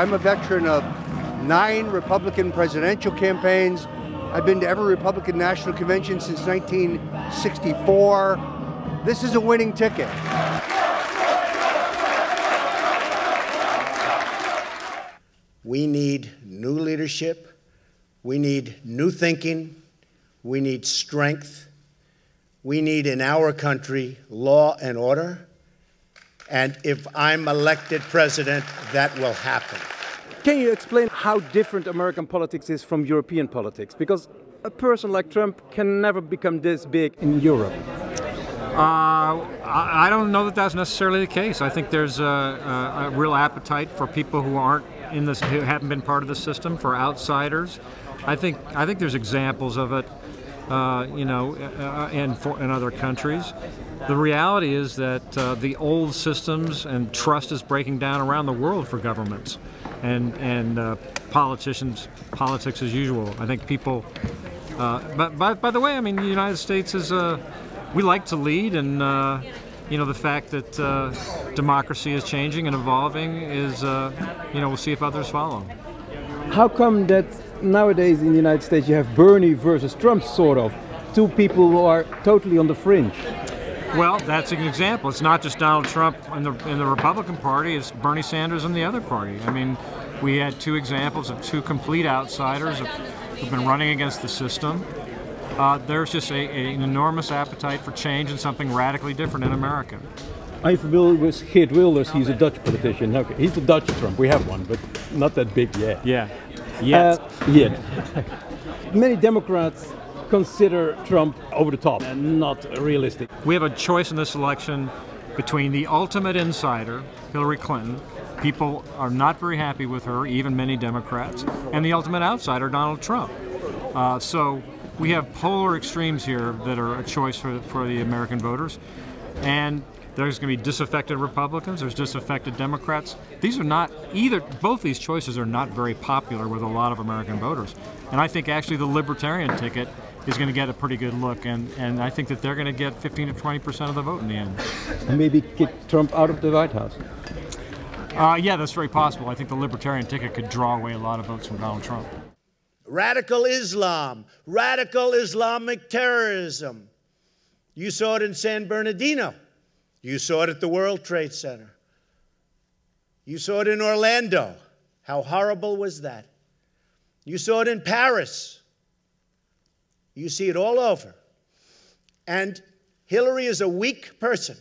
I'm a veteran of 9 Republican presidential campaigns. I've been to every Republican National Convention since 1964. This is a winning ticket. We need new leadership. We need new thinking. We need strength. We need, in our country, law and order. And if I'm elected president, that will happen. Can you explain how different American politics is from European politics? Because a person like Trump can never become this big in Europe. I don't know that that's necessarily the case. I think there's a real appetite for people who aren't in this, who haven't been part of the system, for outsiders. I think there's examples of it, in other countries. The reality is that the old systems and trust is breaking down around the world for governments and politicians, politics as usual. I think people. But by the way, I mean, the United States is. We like to lead, and the fact that democracy is changing and evolving is, we'll see if others follow. How come that nowadays in the United States you have Bernie versus Trump, sort of, two people who are totally on the fringe? Well, that's an example. It's not just Donald Trump in the Republican Party, it's Bernie Sanders in the other party. I mean, we had 2 examples of 2 complete outsiders who've been running against the system. There's just an enormous appetite for change and something radically different in America. Are you familiar with Geert? He's a Dutch politician. Okay, he's the Dutch Trump. We have one, but not that big yet. Yeah, yet. Many Democrats consider Trump over the top and not realistic. We have a choice in this election between the ultimate insider, Hillary Clinton. People are not very happy with her, even many Democrats, and the ultimate outsider, Donald Trump. So we have polar extremes here that are a choice for the American voters. And there's going to be disaffected Republicans, there's disaffected Democrats. These are not both these choices are not very popular with a lot of American voters. And I think actually the Libertarian ticket is going to get a pretty good look, and I think that they're going to get 15 to 20% of the vote in the end. And maybe kick Trump out of the White House. Yeah, that's very possible. I think the Libertarian ticket could draw away a lot of votes from Donald Trump. Radical Islam, radical Islamic terrorism. You saw it in San Bernardino. You saw it at the World Trade Center. You saw it in Orlando. How horrible was that? You saw it in Paris. You see it all over. And Hillary is a weak person.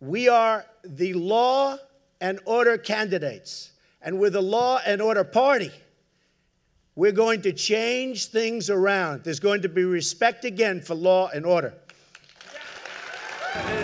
We are the law and order candidates, and we're the law and order party. We're going to change things around. There's going to be respect again for law and order.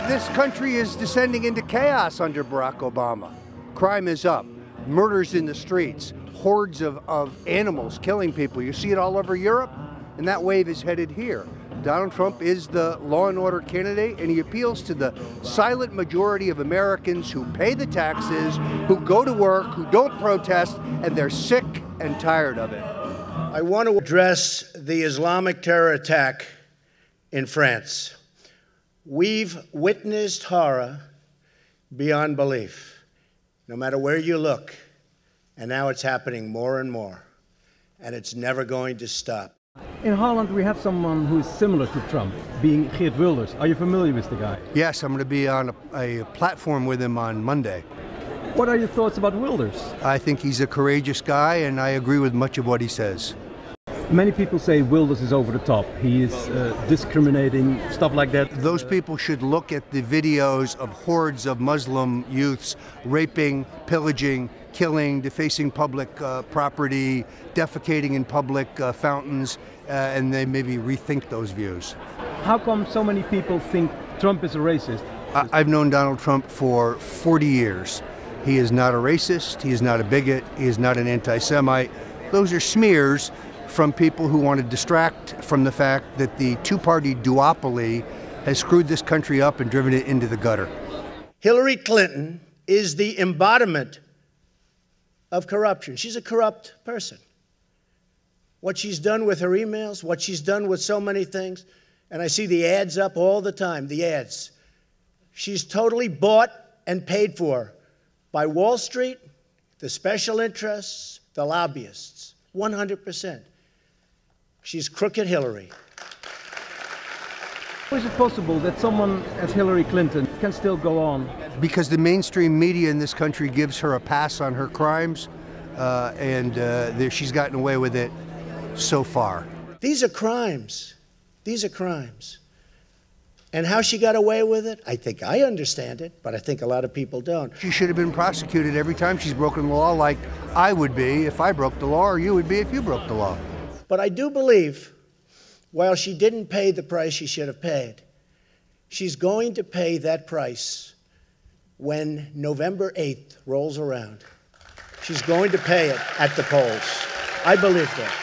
This country is descending into chaos under Barack Obama. Crime is up, murders in the streets, hordes of animals killing people. You see it all over Europe, and that wave is headed here. Donald Trump is the law and order candidate, and he appeals to the silent majority of Americans who pay the taxes, who go to work, who don't protest, and they're sick and tired of it. I want to address the Islamic terror attack in France. We've witnessed horror beyond belief, no matter where you look. And now it's happening more and more. And it's never going to stop. In Holland, we have someone who is similar to Trump, being Geert Wilders. Are you familiar with the guy? Yes, I'm going to be on a platform with him on Monday. What are your thoughts about Wilders? I think he's a courageous guy, and I agree with much of what he says. Many people say Wilders is over the top. He is discriminating, stuff like that. Those people should look at the videos of hordes of Muslim youths raping, pillaging, killing, defacing public property, defecating in public fountains, and they maybe rethink those views. How come so many people think Trump is a racist? I've known Donald Trump for 40 years. He is not a racist, he is not a bigot, he is not an anti-Semite. Those are smears from people who want to distract from the fact that the two-party duopoly has screwed this country up and driven it into the gutter. Hillary Clinton is the embodiment of corruption. She's a corrupt person. What she's done with her emails, what she's done with so many things, and I see the ads up all the time, the ads. She's totally bought and paid for by Wall Street the special interests, the lobbyists, 100%. She's crooked Hillary. How is it possible that someone as Hillary Clinton can still go on? Because the mainstream media in this country gives her a pass on her crimes, and she's gotten away with it so far. These are crimes. These are crimes. And how she got away with it, I think I understand it, but I think a lot of people don't. She should have been prosecuted every time she's broken the law, like I would be if I broke the law, or you would be if you broke the law. But I do believe, while she didn't pay the price she should have paid, she's going to pay that price when November 8th rolls around. She's going to pay it at the polls. I believe that.